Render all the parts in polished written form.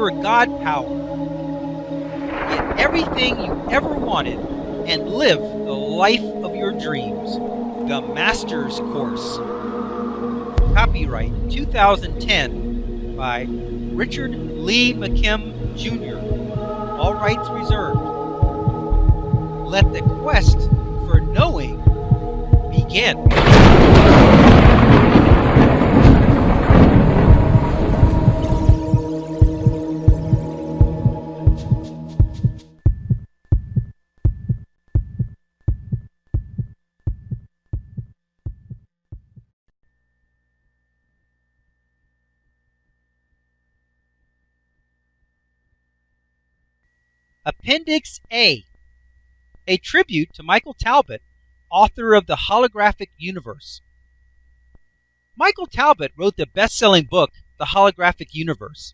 your God power. Get everything you ever wanted and live the life of your dreams. The Master's Course. Copyright 2010 by Richard Lee McKim Jr. All rights reserved. Let the quest for knowing begin. Appendix A, a tribute to Michael Talbot, author of the Holographic Universe. Michael Talbot wrote the best-selling book, The Holographic Universe.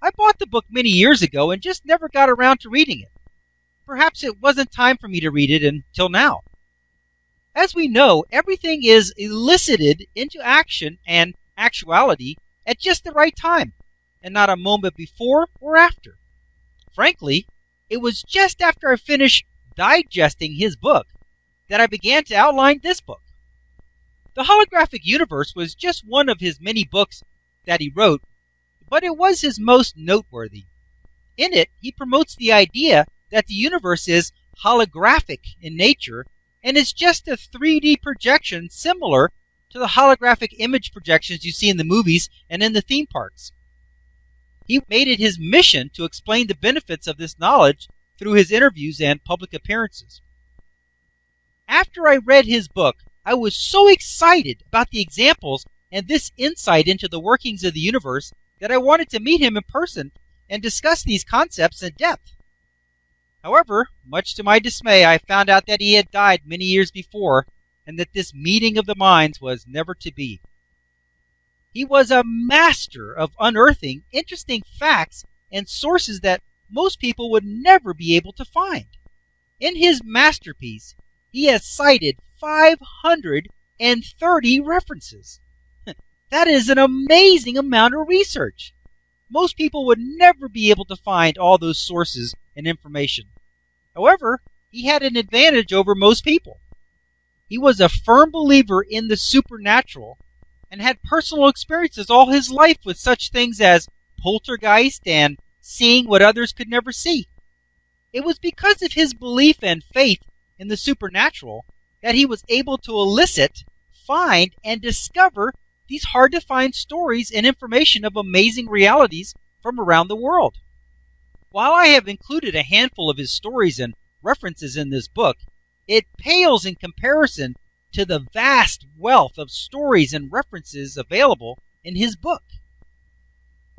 I bought the book many years ago and just never got around to reading it. Perhaps it wasn't time for me to read it until now. As we know, everything is elicited into action and actuality at just the right time, and not a moment before or after. Frankly, it was just after I finished digesting his book that I began to outline this book. The Holographic Universe was just one of his many books that he wrote, but it was his most noteworthy. In it, he promotes the idea that the universe is holographic in nature and is just a 3D projection similar to the holographic image projections you see in the movies and in the theme parks. He made it his mission to explain the benefits of this knowledge through his interviews and public appearances. After I read his book, I was so excited about the examples and this insight into the workings of the universe that I wanted to meet him in person and discuss these concepts in depth. However, much to my dismay, I found out that he had died many years before and that this meeting of the minds was never to be. He was a master of unearthing interesting facts and sources that most people would never be able to find. In his masterpiece, he has cited 530 references. That is an amazing amount of research. Most people would never be able to find all those sources and information. However, he had an advantage over most people. He was a firm believer in the supernatural and had personal experiences all his life with such things as poltergeist and seeing what others could never see. It was because of his belief and faith in the supernatural that he was able to elicit, find, and discover these hard-to-find stories and information of amazing realities from around the world. While I have included a handful of his stories and references in this book, it pales in comparison to the vast wealth of stories and references available in his book.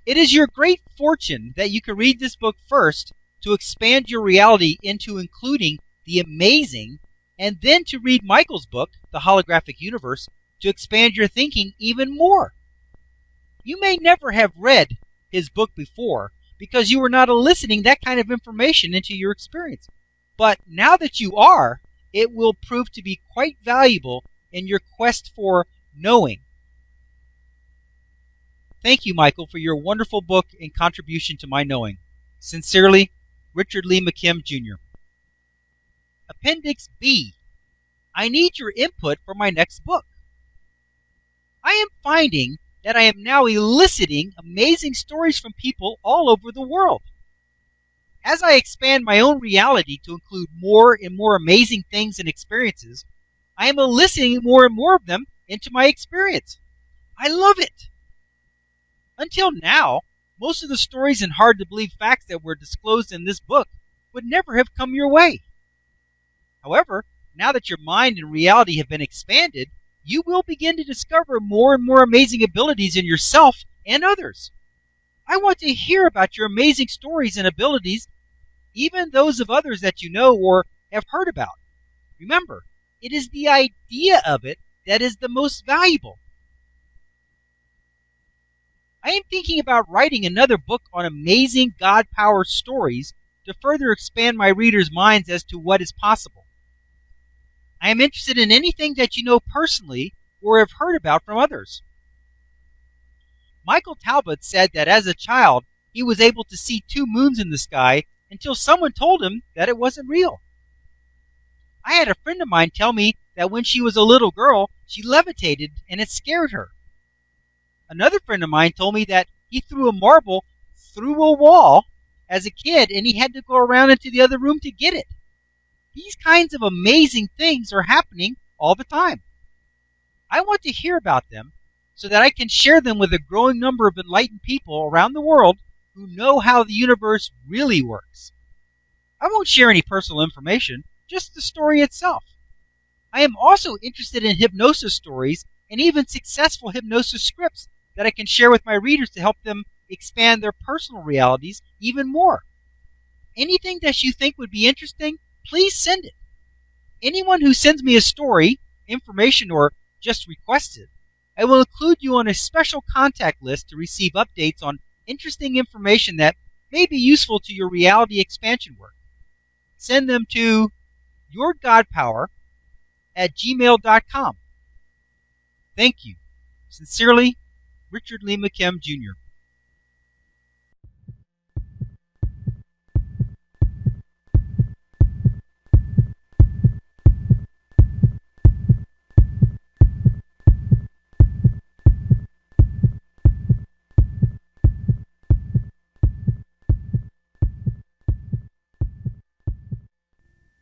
It is your great fortune that you can read this book first to expand your reality into including the amazing, and then to read Michael's book, The Holographic Universe, to expand your thinking even more. You may never have read his book before because you were not eliciting that kind of information into your experience. But now that you are, it will prove to be quite valuable in your quest for knowing. Thank you, Michael, for your wonderful book and contribution to my knowing. Sincerely, Richard Lee McKim, Jr. Appendix B. I need your input for my next book. I am finding that I am now eliciting amazing stories from people all over the world. As I expand my own reality to include more and more amazing things and experiences, I am eliciting more and more of them into my experience. I love it. Until now, most of the stories and hard-to-believe facts that were disclosed in this book would never have come your way. However, now that your mind and reality have been expanded, you will begin to discover more and more amazing abilities in yourself and others. I want to hear about your amazing stories and abilities, even those of others that you know or have heard about. Remember, it is the idea of it that is the most valuable. I am thinking about writing another book on amazing God-power stories to further expand my readers' minds as to what is possible. I am interested in anything that you know personally or have heard about from others. Michael Talbot said that as a child, he was able to see 2 moons in the sky until someone told him that it wasn't real. I had a friend of mine tell me that when she was a little girl, she levitated and it scared her. Another friend of mine told me that he threw a marble through a wall as a kid and he had to go around into the other room to get it. These kinds of amazing things are happening all the time. I want to hear about them so that I can share them with a growing number of enlightened people around the world who know how the universe really works. I won't share any personal information, just the story itself. I am also interested in hypnosis stories and even successful hypnosis scripts that I can share with my readers to help them expand their personal realities even more. Anything that you think would be interesting, please send it. Anyone who sends me a story, information, or just requests it, I will include you on a special contact list to receive updates on interesting information that may be useful to your reality expansion work. Send them to yourgodpower@gmail.com. Thank you. Sincerely, Richard Lee McKim, Jr.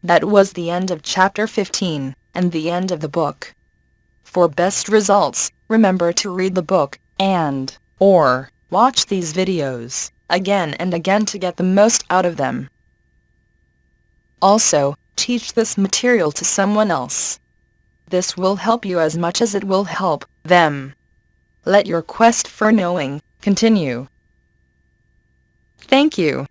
That was the end of chapter 15, and the end of the book. For best results, remember to read the book, or watch these videos again and again to get the most out of them. Also, teach this material to someone else. This will help you as much as it will help them. Let your quest for knowing continue. Thank you.